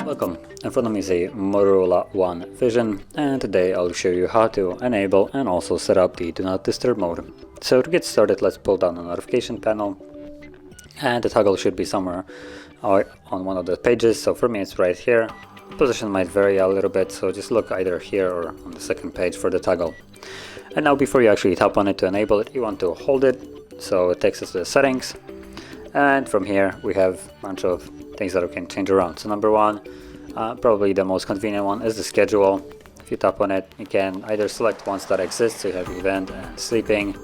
Welcome, in front of me is a Motorola One Vision, and today I'll show you how to enable and also set up the Do Not Disturb mode. So to get started, let's pull down the notification panel, and the toggle should be somewhere on one of the pages. So for me it's right here. The position might vary a little bit, so just look either here or on the second page for the toggle. And now before you actually tap on it to enable it, you want to hold it, so it takes us to the settings, and from here we have a bunch of things that we can change around. So number one, probably the most convenient one, is the schedule. If you tap on it, you can either select ones that exist, so you have event and sleeping.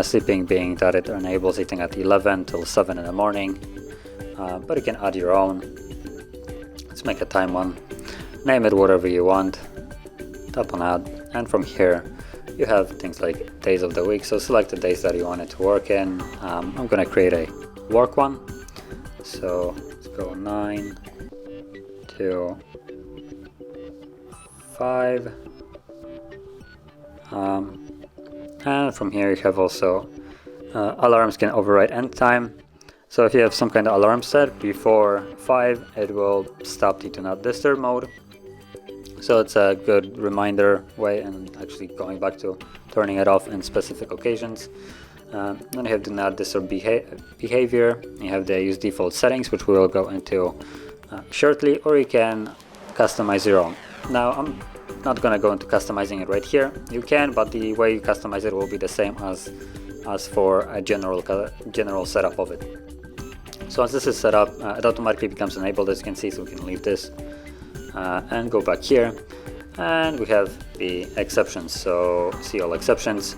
Sleeping being that it enables eating at 11 till 7 in the morning, but you can add your own. Let's make a time one, name it whatever you want, tap on add, and from here you have things like days of the week, so select the days that you want it to work in. I'm gonna create a work one, so let's go 9 to 5, and from here you have also alarms can override end time. So if you have some kind of alarm set before 5, it will stop the Do Not Disturb mode. So it's a good reminder way, and actually going back to turning it off in specific occasions. Then you have Do Not Disturb behavior. You have the use default settings, which we will go into shortly, or you can customize your own. Now I'm not going to go into customizing it right here. You can, but the way you customize it will be the same as for a general setup of it. So once this is set up, it automatically becomes enabled, as you can see. So we can leave this and go back here, and we have the exceptions. So see all exceptions,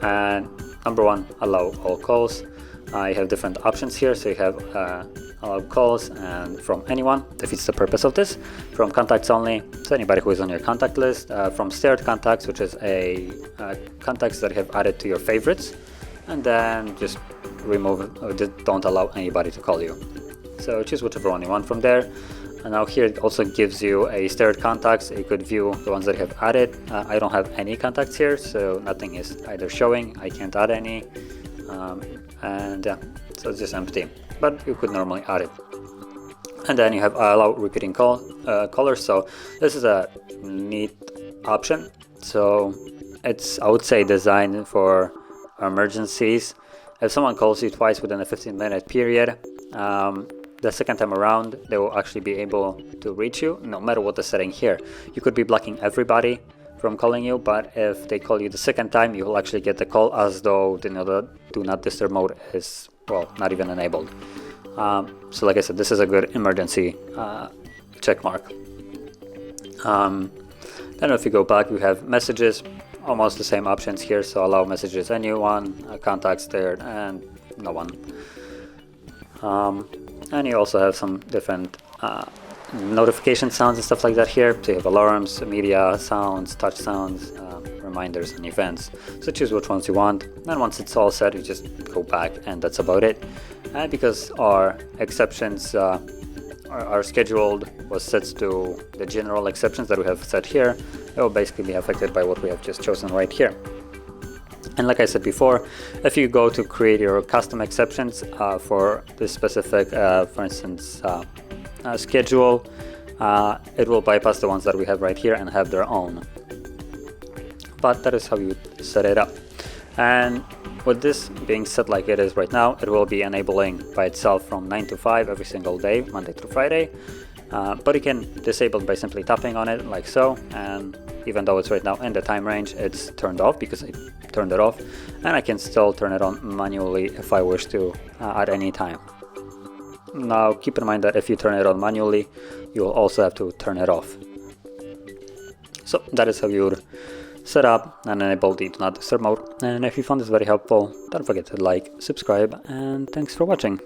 and number one, allow all calls. You have different options here. So you have allow calls and from anyone, defeats the purpose of this. From contacts only, so anybody who is on your contact list. From shared contacts, which is a contacts that you have added to your favorites, and then just remove it, or just don't allow anybody to call you. So choose whichever one you want from there. And now here it also gives you a shared contacts. You could view the ones that you have added. I don't have any contacts here, so nothing is either showing. I can't add any, and yeah, so it's just empty. But you could normally add it. And then you have allow repeating callers. So this is a neat option. So it's, I would say, designed for emergencies. If someone calls you twice within a 15-minute period, the second time around they will actually be able to reach you, no matter what the setting here. You could be blocking everybody from calling you, but if they call you the second time, you will actually get the call as though the Do Not Disturb mode is, well, not even enabled. So like I said, this is a good emergency check mark. Then if you go back, we have messages, almost the same options here. So allow messages anyone, contacts there, and no one. And you also have some different notification sounds and stuff like that here. So you have alarms, media, sounds, touch sounds, reminders, and events. So choose which ones you want. And once it's all set, you just go back, and that's about it. And because our exceptions are scheduled was set to the general exceptions that we have set here, it will basically be affected by what we have just chosen right here. And like I said before, if you go to create your custom exceptions for this specific, for instance, schedule, it will bypass the ones that we have right here and have their own. But that is how you set it up. And with this being set like it is right now, it will be enabling by itself from 9 to 5 every single day, Monday through Friday. But you can disable it by simply tapping on it like so, and even though it's right now in the time range, it's turned off because I turned it off, and I can still turn it on manually if I wish to at any time. Now keep in mind that if you turn it on manually, you will also have to turn it off. So that is how you would set up and enable the Do Not Disturb mode. And if you found this very helpful, don't forget to like, subscribe, and thanks for watching.